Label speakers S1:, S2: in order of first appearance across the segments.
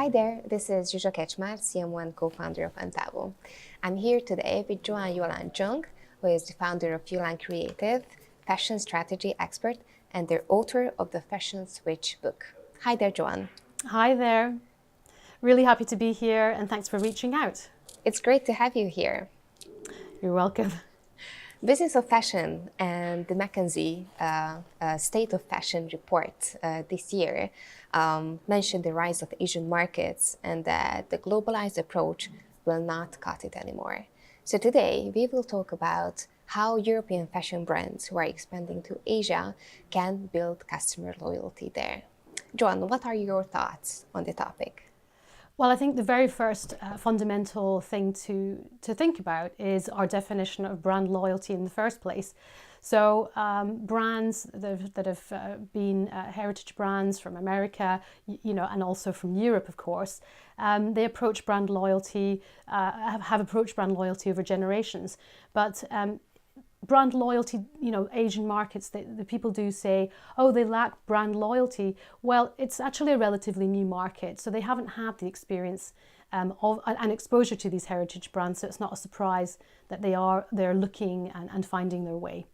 S1: Hi there, this is Zsuzsa Kecsmar, CM1 co-founder of Antavo. I'm here today with Joanne Yulan Jong, who is the founder of Yulan Creative, fashion strategy expert, and the author of the Fashion Switch book. Hi there, Joanne.
S2: Hi there. Really happy to be here and thanks for reaching out.
S1: It's great to have you here.
S2: You're welcome.
S1: Business of Fashion and the McKinsey State of Fashion report this year mentioned the rise of Asian markets and that the globalized approach will not cut it anymore. So today we will talk about how European fashion brands who are expanding to Asia can build customer loyalty there. Joanne, what are your thoughts on the topic?
S2: Well, I think the very first fundamental thing to think about is our definition of brand loyalty in the first place. So brands that have been heritage brands from America, and also from Europe, of course, they approach brand loyalty, have approached brand loyalty over generations. But brand loyalty, Asian markets, the people do say, oh, they lack brand loyalty. Well, it's actually a relatively new market, so they haven't had the experience of an exposure to these heritage brands, so it's not a surprise that they're looking and finding their way.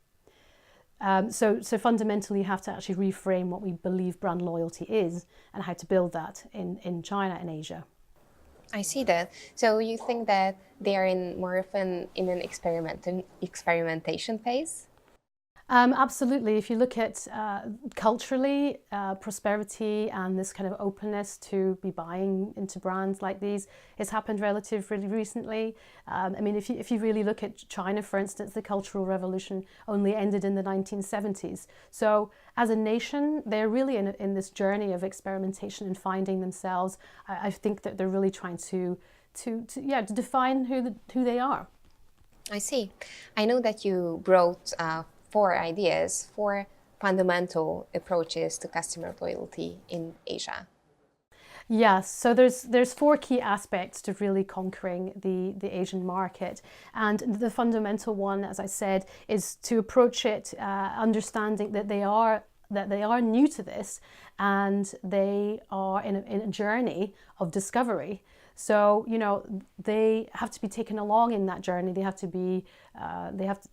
S2: So fundamentally, you have to actually reframe what we believe brand loyalty is and how to build that in China and Asia.
S1: I see that. So you think that they are more often in an experimentation phase?
S2: Absolutely. If you look at culturally, prosperity and this kind of openness to be buying into brands like these, it's happened relatively recently. If you really look at China, for instance, the Cultural Revolution only ended in the 1970s. So as a nation, they're really in this journey of experimentation and finding themselves. I think that they're really trying to define who they are.
S1: I see. I know that you brought 4 fundamental approaches to customer loyalty in Asia.
S2: Yes, so there's 4 key aspects to really conquering the Asian market, and the fundamental one, as I said, is to approach it understanding that they are new to this and they are in a journey of discovery. So they have to be taken along in that journey. They have to be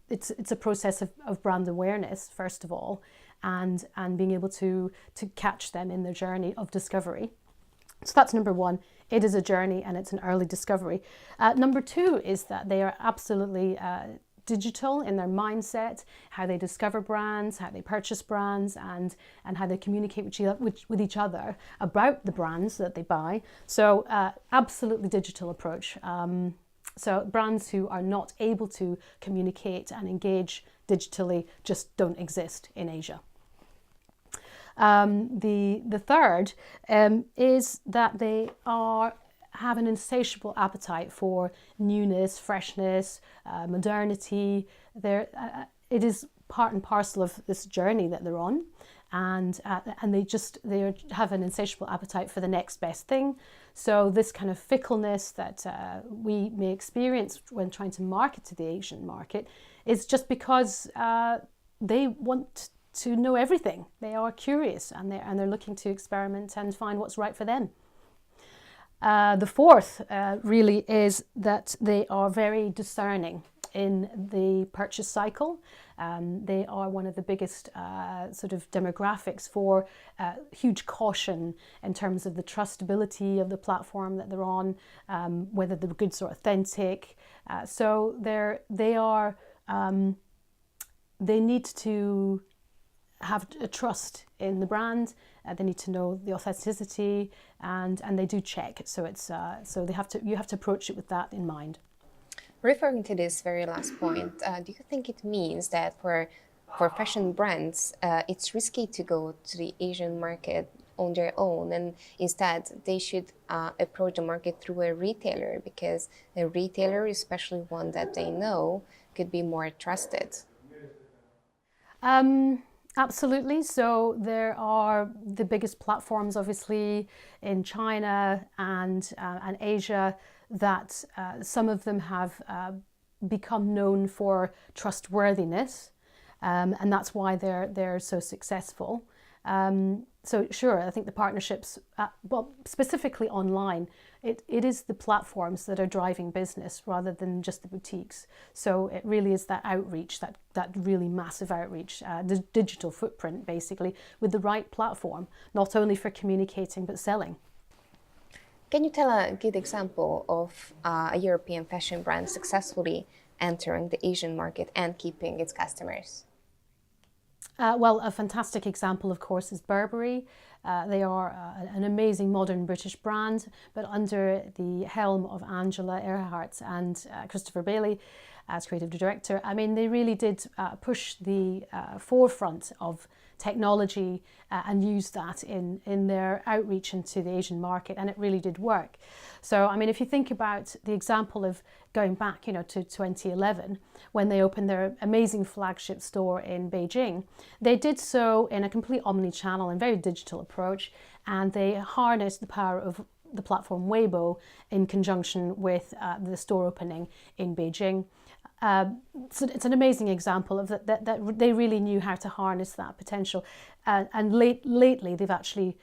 S2: it's a process of brand awareness first of all, and being able to catch them in their journey of discovery. So that's number 1. It is a journey and it's an early discovery. Number 2 is that they are absolutely digital in their mindset, how they discover brands, how they purchase brands, and how they communicate with each other about the brands that they buy. So absolutely digital approach. So brands who are not able to communicate and engage digitally just don't exist in Asia. The third is that they have an insatiable appetite for newness, freshness, modernity. It is part and parcel of this journey that they're on, and they have an insatiable appetite for the next best thing. So this kind of fickleness that we may experience when trying to market to the Asian market is just because they want to know everything. They are curious and they're looking to experiment and find what's right for them. The fourth really is that they are very discerning in the purchase cycle. They are one of the biggest sort of demographics for huge caution in terms of the trustability of the platform that they're on, whether the goods are authentic. So they need to have a trust in the brand. They need to know the authenticity, and they do check. So it's so you have to approach it with that in mind.
S1: Referring to this very last point, do you think it means that for fashion brands, it's risky to go to the Asian market on their own, and instead they should approach the market through a retailer, because a retailer, especially one that they know, could be more trusted?
S2: Absolutely. So there are the biggest platforms, obviously, in China and Asia, that some of them have become known for trustworthiness, and that's why they're so successful. So sure, I think the partnerships, well, specifically online, it is the platforms that are driving business rather than just the boutiques. So it really is that outreach, that really massive outreach, the digital footprint basically, with the right platform, not only for communicating but selling.
S1: Can you tell a good example of a European fashion brand successfully entering the Asian market and keeping its customers?
S2: Well, a fantastic example, of course, is Burberry. They are an amazing modern British brand, but under the helm of Angela Earhart and Christopher Bailey as creative director. I mean, they really did push the forefront of technology and use that in their outreach into the Asian market, and it really did work. So, I mean, if you think about the example of going back, you know, to 2011, when they opened their amazing flagship store in Beijing, they did so in a complete omnichannel and very digital approach, and they harnessed the power of the platform Weibo in conjunction with the store opening in Beijing. So it's an amazing example of that they really knew how to harness that potential, and lately they've actually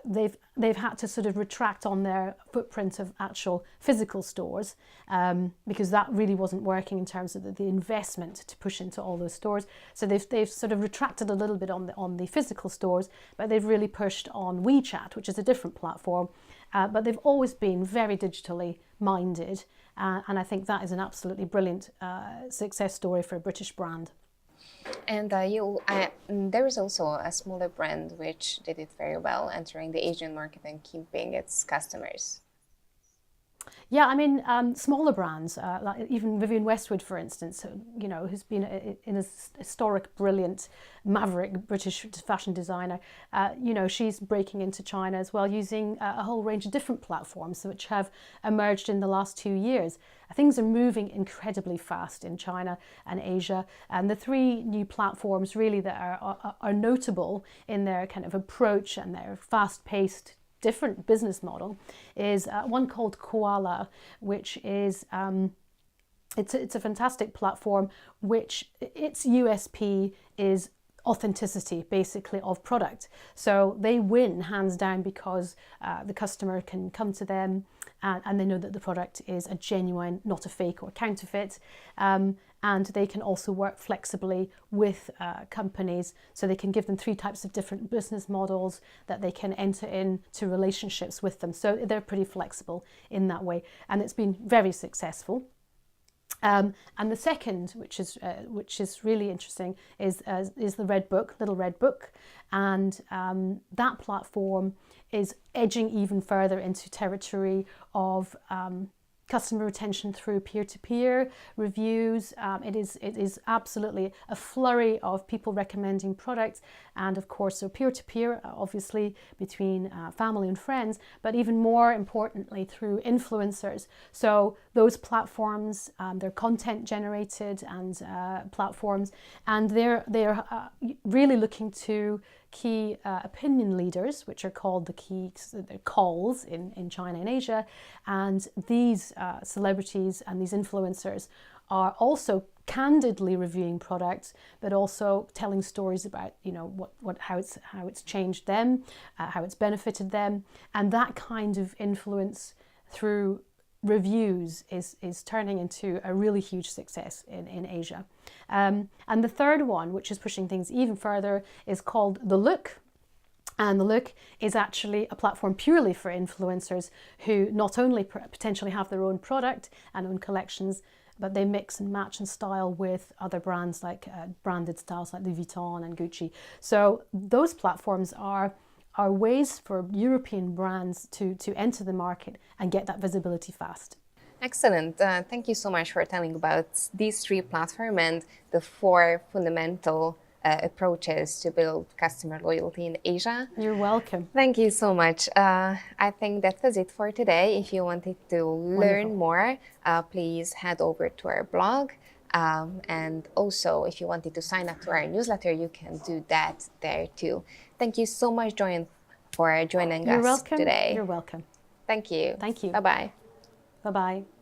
S2: they've had to sort of retract on their footprint of actual physical stores, because that really wasn't working in terms of the investment to push into all those stores. So they've sort of retracted a little bit on the physical stores, but they've really pushed on WeChat, which is a different platform. But they've always been very digitally minded, and I think that is an absolutely brilliant success story for a British brand.
S1: And there is also a smaller brand which did it very well, entering the Asian market and keeping its customers.
S2: Yeah, I mean, smaller brands, like even Vivienne Westwood, for instance, you know, who's been in a historic, brilliant, maverick British fashion designer. You know, she's breaking into China as well, using a whole range of different platforms which have emerged in the last 2 years. Things are moving incredibly fast in China and Asia, and the three new platforms really that are notable in their kind of approach and their fast-paced different business model is one called Koala, which is it's a fantastic platform which its USP is authenticity basically of product. So they win hands down because the customer can come to them and they know that the product is a genuine, not a fake or counterfeit. And they can also work flexibly with companies, so they can give them 3 types of different business models that they can enter into relationships with them. So they're pretty flexible in that way, and it's been very successful. And the second, which is really interesting, is the Red Book, Little Red Book, and that platform is edging even further into territory of customer retention through peer-to-peer reviews. It is absolutely a flurry of people recommending products, and of course, so peer-to-peer, obviously between family and friends, but even more importantly through influencers. So those platforms, they're content generated and platforms, and they're really looking to key opinion leaders, which are called the calls in China and Asia, and these celebrities and these influencers are also candidly reviewing products, but also telling stories about, you know, how it's changed them, how it's benefited them, and that kind of influence through reviews is turning into a really huge success in Asia. And the third one, which is pushing things even further, is called The Look. And The Look is actually a platform purely for influencers who not only potentially have their own product and own collections, but they mix and match and style with other brands like branded styles like Louis Vuitton and Gucci. So those platforms are ways for European brands to enter the market and get that visibility fast.
S1: Excellent. Thank you so much for telling about these 3 platforms and the 4 fundamental approaches to build customer loyalty in Asia.
S2: You're welcome.
S1: Thank you so much. I think that was it for today. If you wanted to learn more, please head over to our blog. And also, if you wanted to sign up to our newsletter, you can do that there too. Thank you so much, Joanne, for joining us today.
S2: You're welcome.
S1: Thank you.
S2: Thank you.
S1: Bye-bye.
S2: Bye-bye.